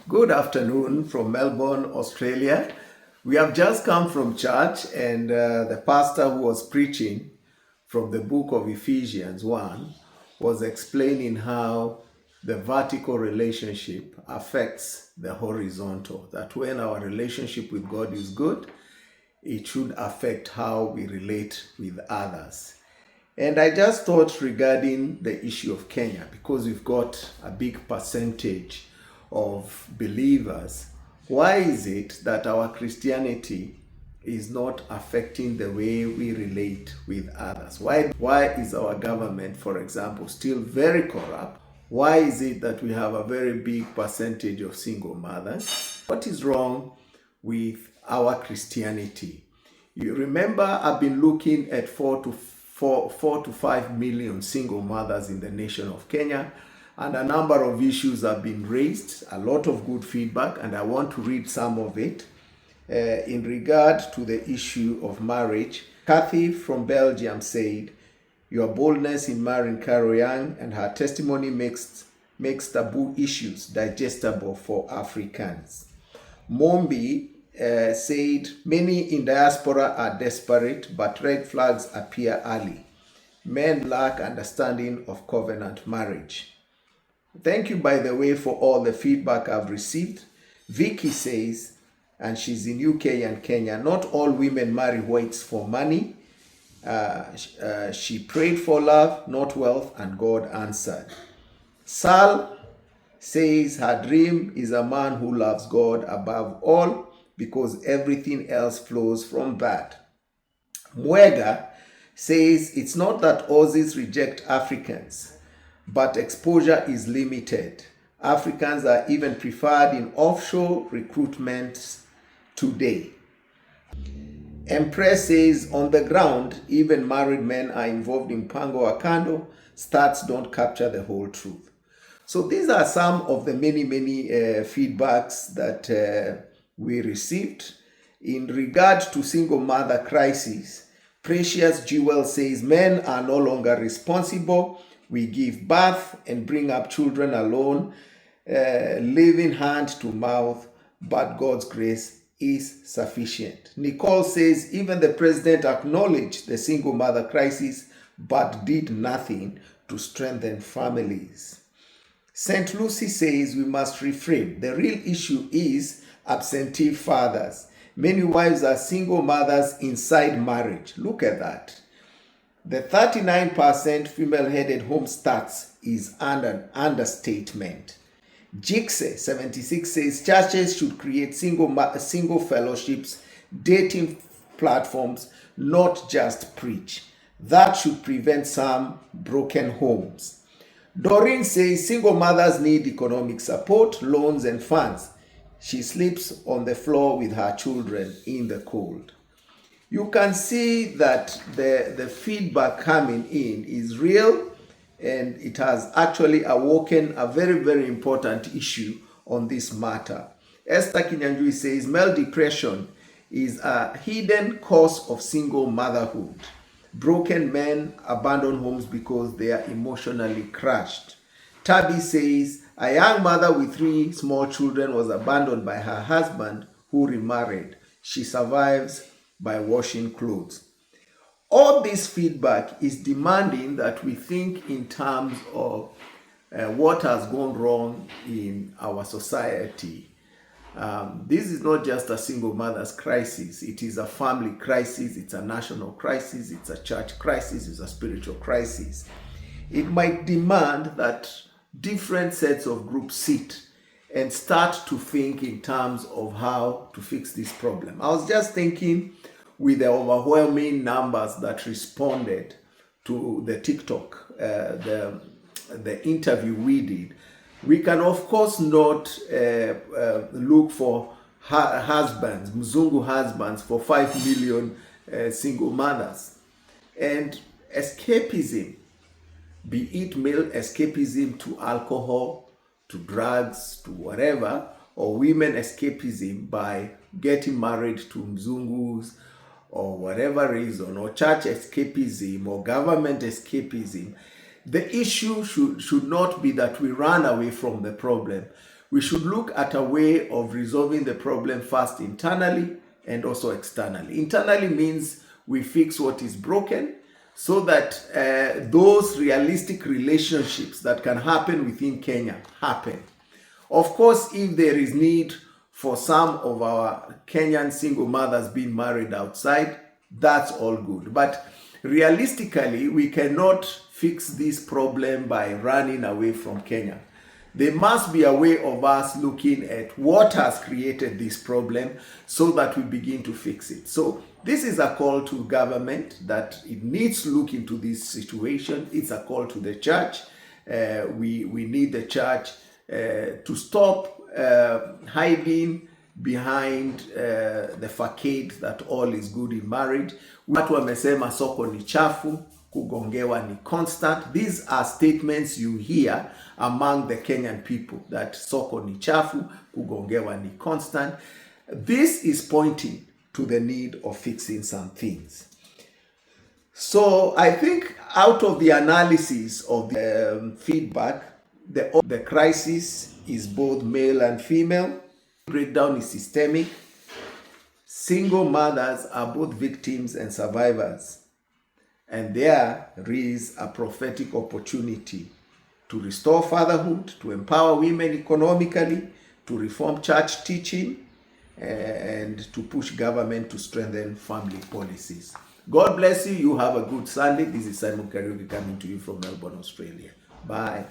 Good afternoon from Melbourne, Australia. We have just come from church, and the pastor who was preaching from the book of Ephesians 1 was explaining how the vertical relationship affects the horizontal. That when our relationship with God is good, it should affect how we relate with others. And I just thought regarding the issue of Kenya, because we've got a big percentage of believers, why is it that our Christianity is not affecting the way we relate with others? Why is our government, for example, still very corrupt? Why is it that we have a very big percentage of single mothers? What is wrong with our Christianity? You remember, I've been looking at 4 to 5 million single mothers in the nation of Kenya, and a number of issues have been raised, a lot of good feedback, and I want to read some of it. In regard to the issue of marriage, Kathy from Belgium said, "Your boldness in marrying Carol Young and her testimony makes taboo issues digestible for Africans." Mombi said, "Many in diaspora are desperate, but red flags appear early. Men lack understanding of covenant marriage." Thank you, by the way, for all the feedback I've received. Vicky says, and she's in UK and Kenya, "Not all women marry whites for money. She prayed for love, not wealth, and God answered." Sal says her dream is a man who loves God above all, because everything else flows from that. Mwega says it's not that Aussies reject Africans, but exposure is limited. Africans are even preferred in offshore recruitment today. Empress says, "On the ground, even married men are involved in Pango Akando. Stats don't capture the whole truth." So these are some of the many feedbacks that we received. In regard to single mother crisis, Precious Jewel says, "Men are no longer responsible. We give birth and bring up children alone, living hand to mouth, but God's grace is sufficient." Nicole says, "Even the president acknowledged the single mother crisis, but did nothing to strengthen families." St. Lucy says, "We must reframe. The real issue is absentee fathers. Many wives are single mothers inside marriage." Look at that. The 39% female-headed home stats is an understatement. Jixe 76 says, "Churches should create single fellowships, dating platforms, not just preach. That should prevent some broken homes." Doreen says, "Single mothers need economic support, loans, and funds. She sleeps on the floor with her children in the cold." You can see that the feedback coming in is real, and it has actually awoken a very important issue on this matter. Esther Kinyanjui says, "Male depression is a hidden cause of single motherhood. Broken men abandon homes because they are emotionally crushed." Tabby says, "A young mother with 3 small children was abandoned by her husband, who remarried. She survives by washing clothes." All this feedback is demanding that we think in terms of what has gone wrong in our society. This is not just a single mother's crisis. It is a family crisis. It's a national crisis. It's a church crisis. It's a spiritual crisis. It might demand that different sets of groups sit and start to think in terms of how to fix this problem. I was just thinking, with the overwhelming numbers that responded to the TikTok, the interview we did, we can of course not look for husbands, Mzungu husbands, for 5 million single mothers. And escapism, be it male escapism to alcohol, to drugs, to whatever, or women escapism by getting married to Mzungus, or whatever reason, or church escapism, or government escapism, the issue should not be that we run away from the problem. we should look at a way of resolving the problem first internally and also externally. Internally means we fix what is broken so that those realistic relationships that can happen within Kenya happen. Of course, if there is need for some of our Kenyan single mothers being married outside, that's all good. But realistically, we cannot fix this problem by running away from Kenya. There must be a way of us looking at what has created this problem so that we begin to fix it. So this is a call to government that it needs to look into this situation. It's a call to the church. We need the church to stop hiding behind the facade that all is good in marriage. Watu wamesema soko ni chafu, kugongewa ni constant. These are statements you hear among the Kenyan people, that soko ni chafu, kugongewa ni constant. This is pointing to the need of fixing some things. So I think out of the analysis of the feedback, the crisis is both male and female. Breakdown is systemic. Single mothers are both victims and survivors. And there is a prophetic opportunity to restore fatherhood, to empower women economically, to reform church teaching, and to push government to strengthen family policies. God bless you. You have a good Sunday. This is Simon Kariuki coming to you from Melbourne, Australia. Bye.